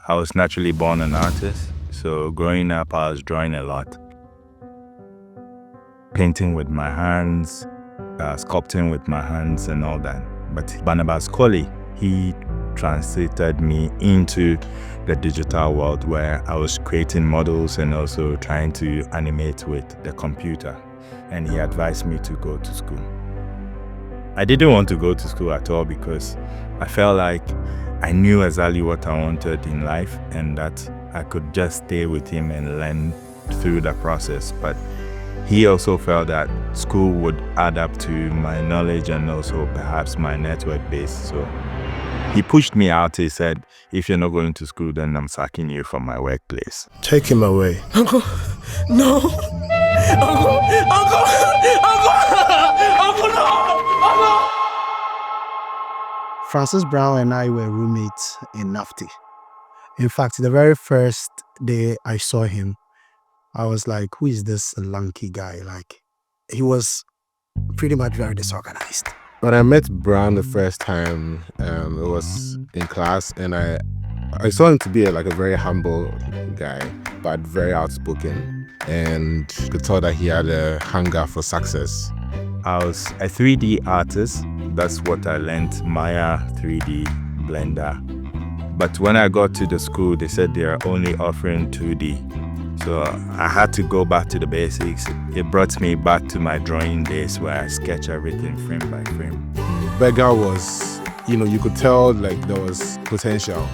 I was naturally born an artist. So growing up, I was drawing a lot. Painting with my hands, sculpting with my hands and all that. But Barnabas Colley, he translated me into the digital world where I was creating models and also trying to animate with the computer. And he advised me to go to school. I didn't want to go to school at all because I felt like I knew exactly what I wanted in life and that I could just stay with him and learn through the process. But he also felt that school would add up to my knowledge and also perhaps my network base. So he pushed me out. He said, if you're not going to school, then I'm sacking you from my workplace. Take him away. Uncle, no. Uncle, no. Uncle. Francis Brown and I were roommates in NAFTI. In fact, the very first day I saw him, I was like, who is this lanky guy? Like, he was pretty much very disorganized. When I met Brown the first time, it was in class, and I saw him to be like a very humble guy, but very outspoken, and could tell that he had a hunger for success. I was a 3D artist. That's what I learned, Maya 3D Blender. But when I got to the school, they said they are only offering 2D. So I had to go back to the basics. It brought me back to my drawing days where I sketch everything frame by frame. Berger was, you could tell like there was potential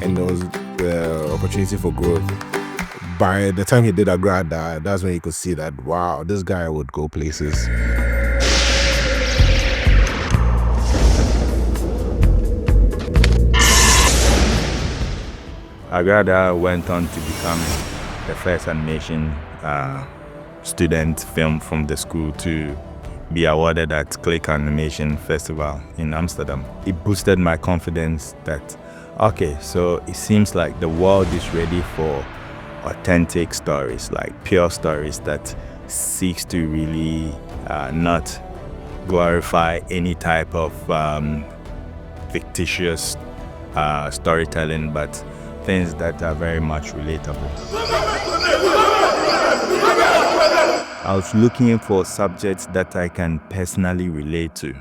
and there was the opportunity for growth. By the time he did Agrada, that's when you could see that, wow, this guy would go places. Agrada went on to become the first animation student film from the school to be awarded at Click Animation Festival in Amsterdam. It boosted my confidence that, okay, so it seems like the world is ready for authentic stories, like pure stories that seeks to really not glorify any type of fictitious storytelling, but things that are very much relatable. I was looking for subjects that I can personally relate to.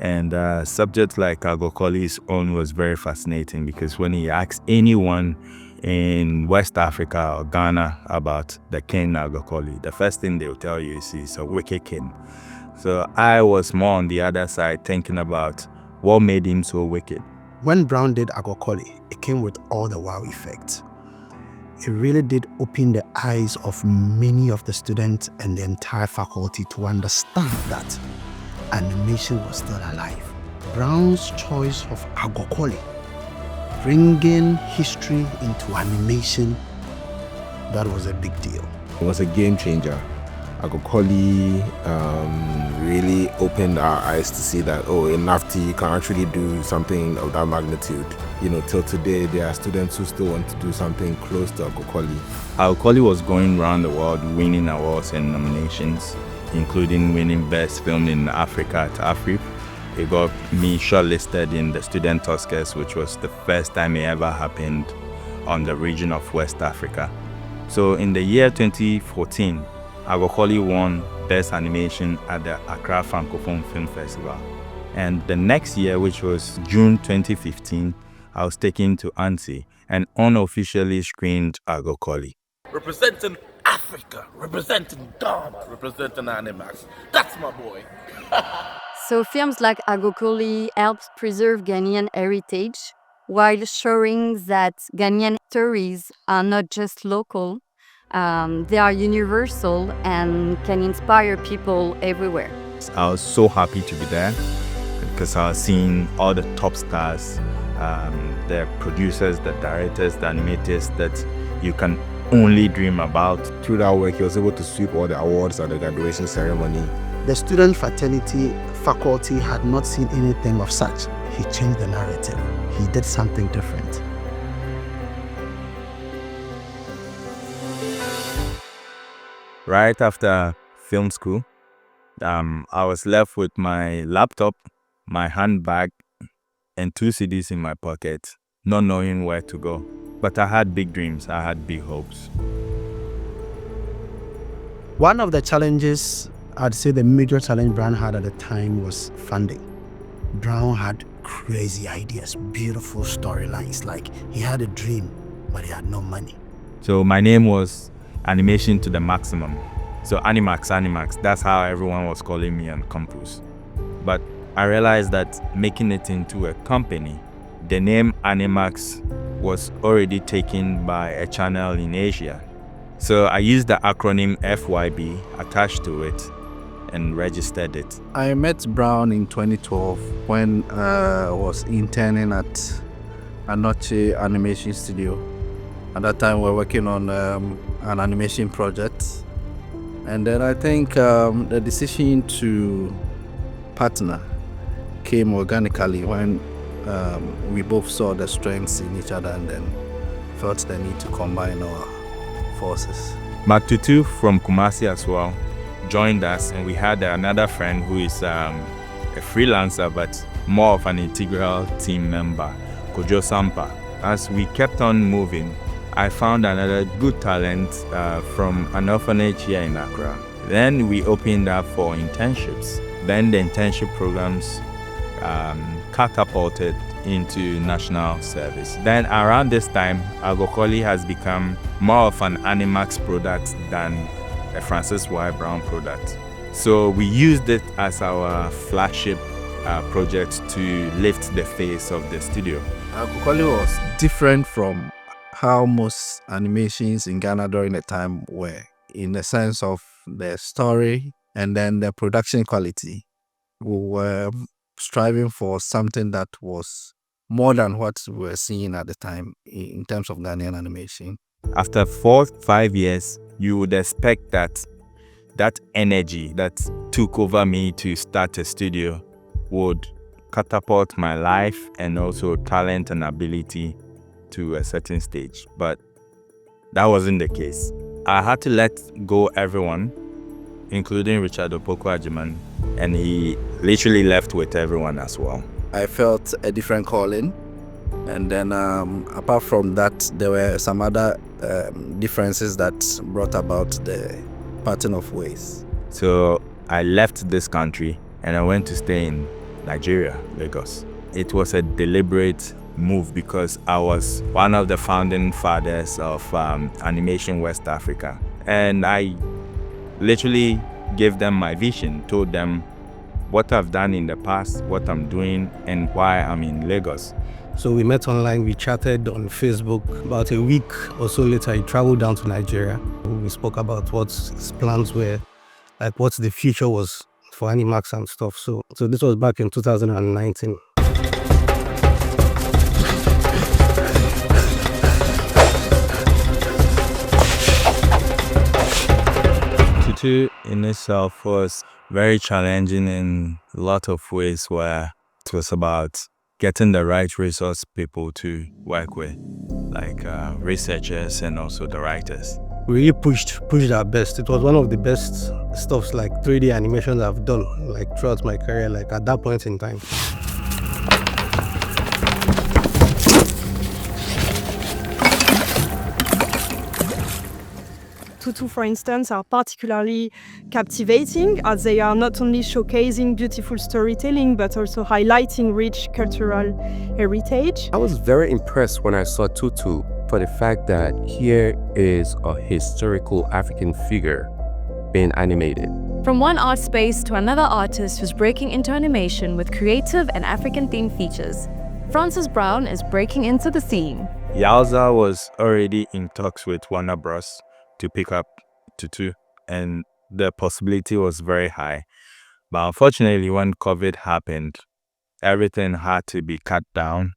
And subjects like Agokoli's own was very fascinating because when he asked anyone in West Africa or Ghana about the king Agokoli, the first thing they'll tell you is he's a wicked king. So I was more on the other side thinking about what made him so wicked. When Brown did Agokoli, it came with all the wow effects. It really did open the eyes of many of the students and the entire faculty to understand that animation was still alive. Brown's choice of Agokoli, bringing history into animation, that was a big deal. It was a game changer. Agokoli really opened our eyes to see that, in NAFTI you can actually do something of that magnitude. Till today, there are students who still want to do something close to Agokoli. Agokoli was going around the world winning awards and nominations, including winning Best Film in Africa at AFRIP. It got me shortlisted in the Student Oscars, which was the first time it ever happened on the region of West Africa. So in the year 2014, Agokoli won Best Animation at the Accra Francophone Film Festival. And the next year, which was June 2015, I was taken to ANSI and unofficially screened Agokoli. Representing Africa, representing Ghana, representing Animax. That's my boy. So films like Agokoli helps preserve Ghanaian heritage while showing that Ghanaian stories are not just local, they are universal and can inspire people everywhere. I was so happy to be there because I was seeing all the top stars, the producers, the directors, the animators that you can only dream about. Through that work, he was able to sweep all the awards at the graduation ceremony. The student fraternity faculty had not seen anything of such. He changed the narrative. He did something different. Right after film school, I was left with my laptop, my handbag, and 2 CDs in my pocket, not knowing where to go. But I had big dreams, I had big hopes. One of the challenges, I'd say the major challenge Brown had at the time was funding. Brown had crazy ideas, beautiful storylines. Like, he had a dream, but he had no money. So my name was Animation to the Maximum. So Animax, that's how everyone was calling me on campus. But I realized that making it into a company, the name Animax was already taken by a channel in Asia. So I used the acronym FYB attached to it and registered it. I met Brown in 2012 when I was interning at Aoki Animation Studio. At that time, we were working on an animation project. And then I think the decision to partner came organically when we both saw the strengths in each other and then felt the need to combine our forces. Mark Tutu from Kumasi as well joined us, and we had another friend who is a freelancer but more of an integral team member, Kojo Sampa. As we kept on moving, I found another good talent from an orphanage here in Accra. Then we opened up for internships. Then the internship programs catapulted into national service. Then around this time, Aoki has become more of an Animax product than a Francis Y. Brown product. So we used it as our flagship project to lift the face of the studio. Aoki was different from how most animations in Ghana during the time were, in the sense of the story and then the production quality. We were striving for something that was more than what we were seeing at the time in terms of Ghanaian animation. After 4-5 years, you would expect that energy that took over me to start a studio would catapult my life and also talent and ability to a certain stage. But that wasn't the case. I had to let go everyone, including Richard Opoku Ajiman, and he literally left with everyone as well. I felt a different calling, and then apart from that, there were some other differences that brought about the parting of ways. So I left this country and I went to stay in Nigeria, Lagos. It was a deliberate move because I was one of the founding fathers of Animation West Africa, and I literally gave them my vision, told them what I've done in the past, what I'm doing, and why I'm in Lagos. So we met online, we chatted on Facebook. About a week or so later, he traveled down to Nigeria. We spoke about what his plans were, like what the future was for Animax and stuff. So this was back in 2019. Tutu in itself was very challenging in a lot of ways, where it was about getting the right resource people to work with, like researchers and also the writers. We really pushed our best. It was one of the best stuffs, like 3D animations I've done, like throughout my career, like at that point in time. Tutu, for instance, are particularly captivating as they are not only showcasing beautiful storytelling but also highlighting rich cultural heritage. I was very impressed when I saw Tutu for the fact that here is a historical African figure being animated. From one art space to another artist who's breaking into animation with creative and African-themed features, Francis Brown is breaking into the scene. Yalza was already in talks with Warner Bros. To pick up Tutu, and the possibility was very high. But unfortunately, when COVID happened, everything had to be cut down.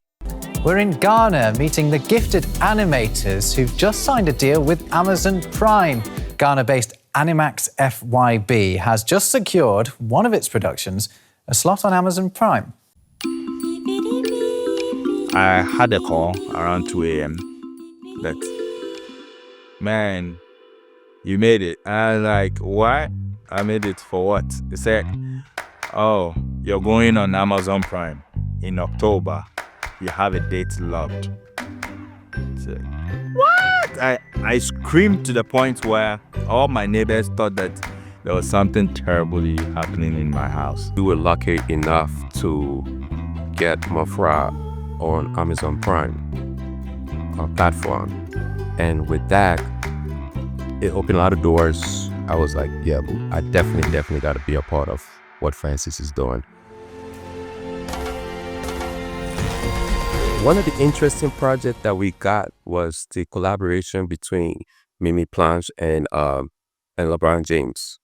We're in Ghana meeting the gifted animators who've just signed a deal with Amazon Prime. Ghana-based Animax FYB has just secured one of its productions a slot on Amazon Prime. I had a call around 2 a.m. that, man, you made it. And I'm like, what? I made it for what? They said, oh, you're going on Amazon Prime in October. You have a date locked. So, what? I screamed to the point where all my neighbors thought that there was something terribly happening in my house. We were lucky enough to get Mafra on Amazon Prime platform. And with that, it opened a lot of doors. I was like, yeah, I definitely got to be a part of what Francis is doing. One of the interesting projects that we got was the collaboration between Mimi Planche and LeBron James.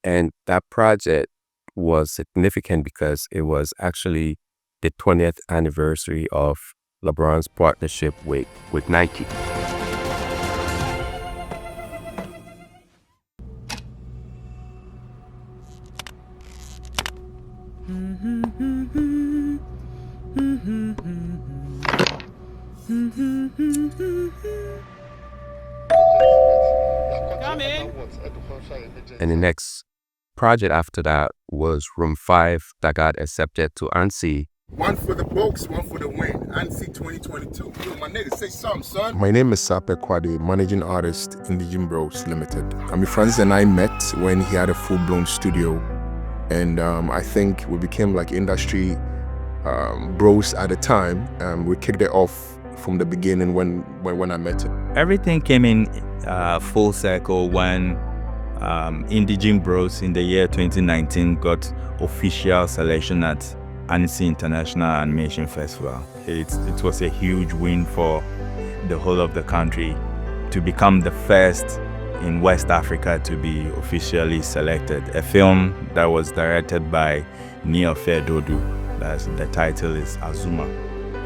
And that project was significant because it was actually the 20th anniversary of LeBron's partnership with Nike. And the next project after that was Room 5 that got accepted to ANSI. One for the folks, one for the win. ANSI 2022. Yo, my nigga, say something, son. My name is Sape Kwade, managing artist in the Jim Bros Limited. Francis and I met when he had a full-blown studio. And I think we became like industry bros at the time. We kicked it off from the beginning when I met him. Everything came in full circle when Indie Bros in the year 2019 got official selection at ANSI International Animation Festival. It was a huge win for the whole of the country to become the first in West Africa to be officially selected. A film that was directed by Niofe Dodu. The title is Azuma.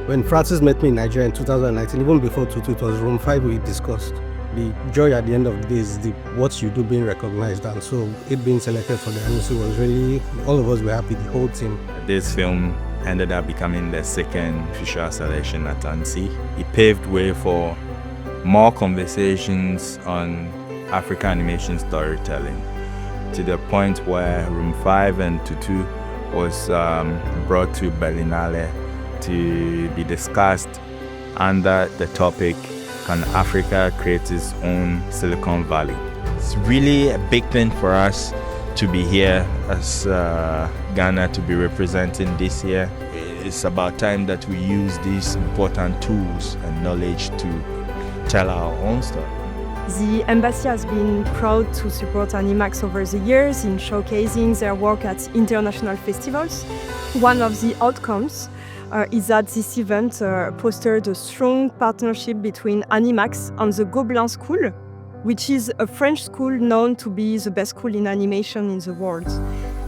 When Francis met me in Nigeria in 2019, even before Tutu, it was Room 5 we discussed. The joy at the end of the day is what you do being recognized, and so it being selected for the ANSI was really, all of us were happy, the whole team. This film ended up becoming the second official selection at ANSI. It paved way for more conversations on African animation storytelling, to the point where Room 5 and Tutu was brought to Berlinale to be discussed under the topic, can Africa create its own Silicon Valley? It's really a big thing for us to be here as Ghana to be representing this year. It's about time that we use these important tools and knowledge to tell our own story. The embassy has been proud to support Animax over the years in showcasing their work at international festivals. One of the outcomes is that this event fostered a strong partnership between Animax and the Gobelin School, which is a French school known to be the best school in animation in the world.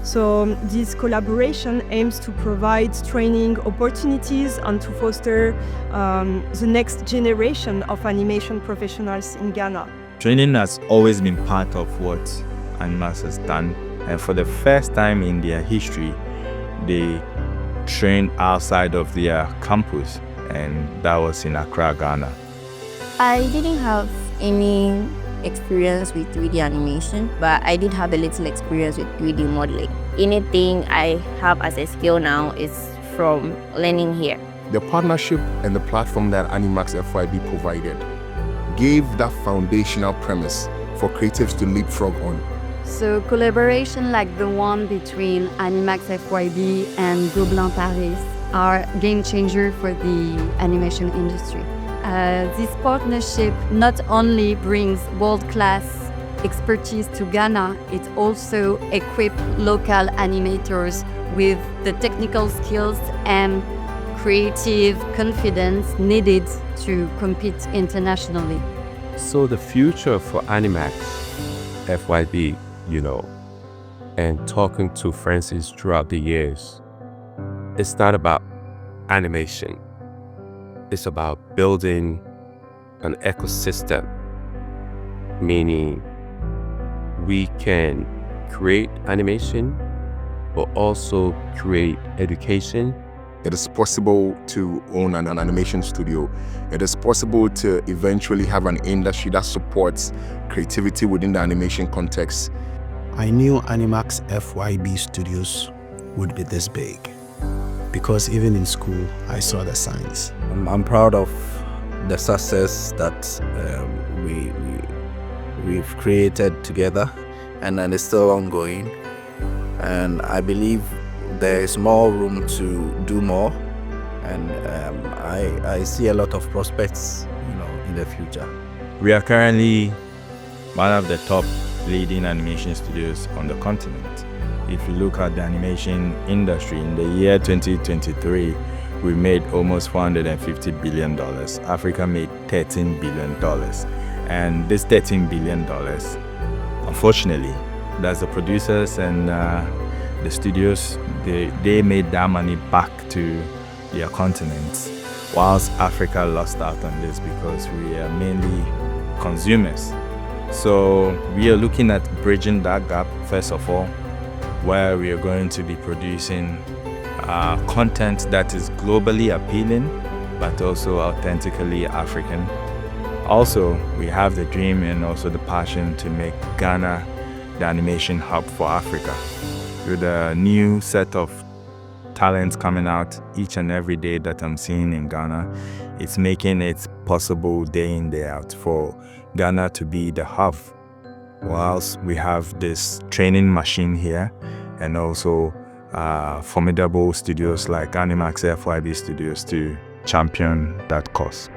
So this collaboration aims to provide training opportunities and to foster the next generation of animation professionals in Ghana. Training has always been part of what Animax has done, and for the first time in their history, they trained outside of their campus, and that was in Accra, Ghana. I didn't have any experience with 3D animation, but I did have a little experience with 3D modeling. Anything I have as a skill now is from learning here. The partnership and the platform that Animax FYB provided gave that foundational premise for creatives to leapfrog on. So collaboration like the one between Animax FYB and Gobelin Paris are game changer for the animation industry. This partnership not only brings world-class expertise to Ghana, it also equips local animators with the technical skills and creative confidence needed to compete internationally. So the future for Animax FYB, and talking to Francis throughout the years, it's not about animation. It's about building an ecosystem, meaning we can create animation, but also create education. It is possible to own an animation studio. It is possible to eventually have an industry that supports creativity within the animation context. I knew Animax FYB Studios would be this big, because even in school, I saw the signs. I'm proud of the success that we've created together, and then it's still ongoing. And I believe there is more room to do more, and I see a lot of prospects, in the future. We are currently one of the top leading animation studios on the continent. If you look at the animation industry in the year 2023, we made almost $450 billion. Africa made $13 billion. And this $13 billion, unfortunately, that's the producers and the studios, they made that money back to their continents, whilst Africa lost out on this because we are mainly consumers. So we are looking at bridging that gap, first of all, where we are going to be producing content that is globally appealing, but also authentically African. Also, we have the dream and also the passion to make Ghana the animation hub for Africa. With a new set of talents coming out each and every day that I'm seeing in Ghana, it's making it possible day in, day out for Ghana to be the hub. Whilst we have this training machine here and also formidable studios like Animax FYB Studios to champion that cause.